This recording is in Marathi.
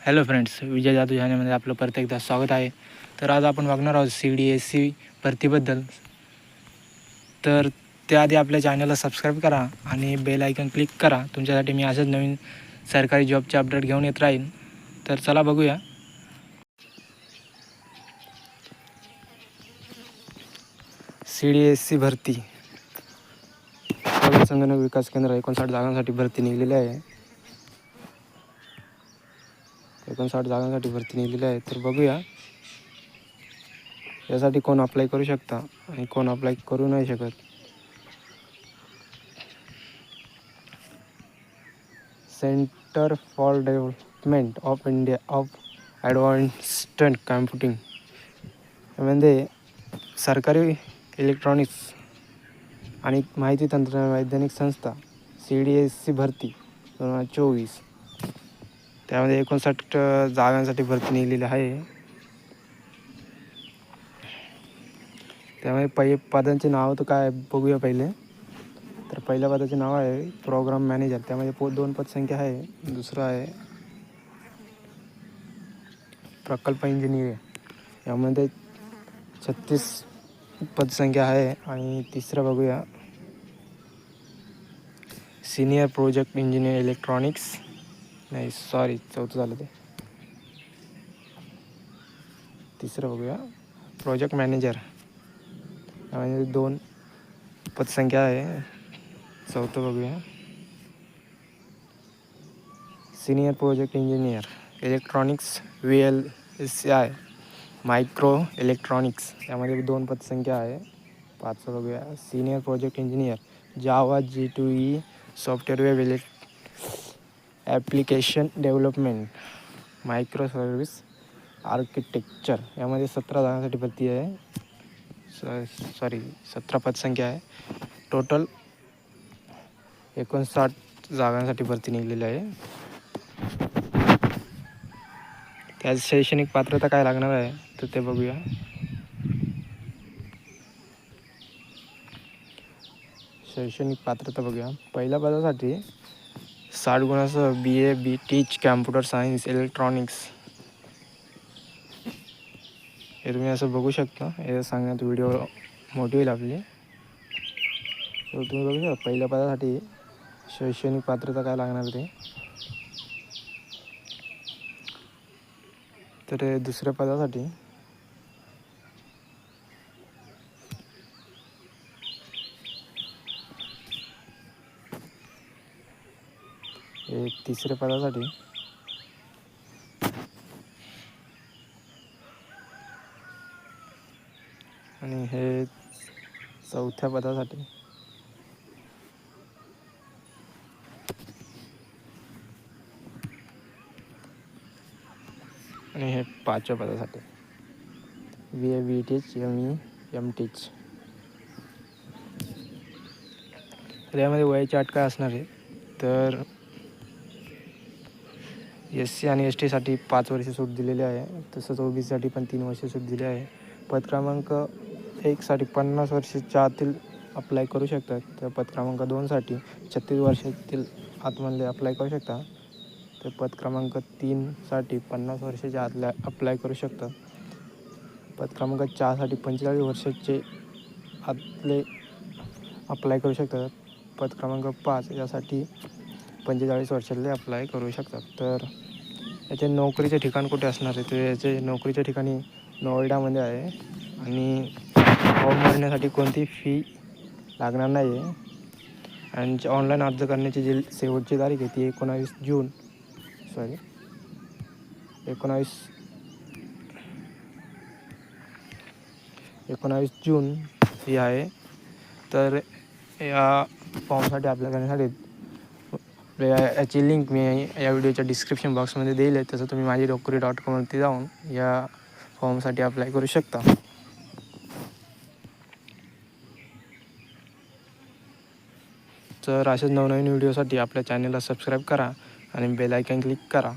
हॅलो फ्रेंड्स, विजय जाधव चॅनलमध्ये आपलं परत एकदा स्वागत आहे. तर आज आपण बघणार आहोत CDSC भरतीबद्दल. तर त्याआधी आपल्या चॅनलला सबस्क्राईब करा आणि बेल आयकन क्लिक करा. तुमच्यासाठी मी असंच नवीन सरकारी जॉबचे अपडेट घेऊन येत राहीन. तर चला बघूया. CDSC भरती संगणक विकास केंद्र 59 जागांसाठी भरती निघलेली आहे. 59 जागांसाठी भरती निघलेली आहे. तर बघूया यासाठी कोण अप्लाय करू शकता आणि कोण अप्लाय करू नाही शकत. Centre for development of India of advanced computing यामध्ये सरकारी इलेक्ट्रॉनिक्स आणि माहिती तंत्रज्ञान वैज्ञानिक संस्था CDSC भरती 2024 त्यामध्ये 59 जागांसाठी भरती निघलेली आहे. त्यामध्ये पदांचे नाव तर काय बघूया पहिले. तर पहिल्या पदाचे नाव आहे प्रोग्राम मॅनेजर. त्यामध्ये 2 पदसंख्या आहे. दुसरं आहे प्रकल्प इंजिनियर, यामध्ये 36 पदसंख्या आहे. आणि तिसरं बघूया सिनियर प्रोजेक्ट इंजिनियर इलेक्ट्रॉनिक्स, चौथं झालं ते. तिसरं बघूया प्रोजेक्ट मॅनेजर, यामध्ये 2 पदसंख्या आहे. चौथं बघूया senior project engineer electronics VLSI micro electronics, यामध्ये 2 पदसंख्या आहे. पाचवं बघूया सिनियर प्रोजेक्ट इंजिनियर जावा G2E software web application development micro service architecture, यामध्ये 17 जागांसाठी भरती आहे. 17 पदसंख्या आहे. टोटल 59 जागांसाठी भरती निघलेली आहे. त्यात शैक्षणिक पात्रता काय लागणार आहे तर ते बघूया. शैक्षणिक पात्रता बघूया. पहिल्या पदासाठी 60 गुणासह BA टीच कॅम्प्युटर सायन्स इलेक्ट्रॉनिक्स, हे तुम्ही असं बघू शकता. हे सांगण्यात व्हिडिओ मोठी होईल आपली. तर तुम्ही बघू शकता पहिल्या पदासाठी शैक्षणिक पात्रता काय लागणार ते. तर दुसऱ्या पदासाठी तिसऱ्या पदासाठी आणि हे चौथ्या पदासाठी आणि हे 5व्या पदासाठी BA टीच ME टीच. तर यामध्ये वयाची अट काय असणार आहे तर SC आणि STसाठी 5 वर्ष सूट दिलेली आहे. तसंच OBCसाठी पण 3 वर्ष सूट दिली आहे. पद क्रमांक 1साठी 50 वर्षाच्या आतील अप्लाय करू शकतात. तर पद क्रमांक 2साठी 36 वर्षातील आतमधले अप्लाय करू शकता. तर पद क्रमांक 3साठी 50 वर्षाच्या आतल्या अप्लाय करू शकतात. पद क्रमांक 4साठी 45 वर्षाचे आतले अप्लाय करू शकतात. पद क्रमांक 5 यासाठी 45 वर्षातले अप्लाय करू शकतात. तर याचे नोकरीचे ठिकाण कुठे असणार आहे तर याचे नोकरीच्या ठिकाणी नोएडामध्ये आहे. आणि फॉर्म भरण्यासाठी कोणती फी लागणार नाही आहे. आणि ऑनलाईन अर्ज करण्याची जी शेवटची तारीख आहे ती 19 जून ही आहे. तर या फॉर्मसाठी अप्लाय करण्यासाठी याची लिंक मी या व्हिडिओच्या डिस्क्रिप्शन बॉक्समध्ये देईल आहे. तसं तुम्ही माझी naukri.com जाऊन या फॉर्मसाठी अप्लाय करू शकता. तर अशाच नवनवीन व्हिडिओसाठी आपल्या चॅनलला सबस्क्राईब करा आणि बेल आयकॉन क्लिक करा.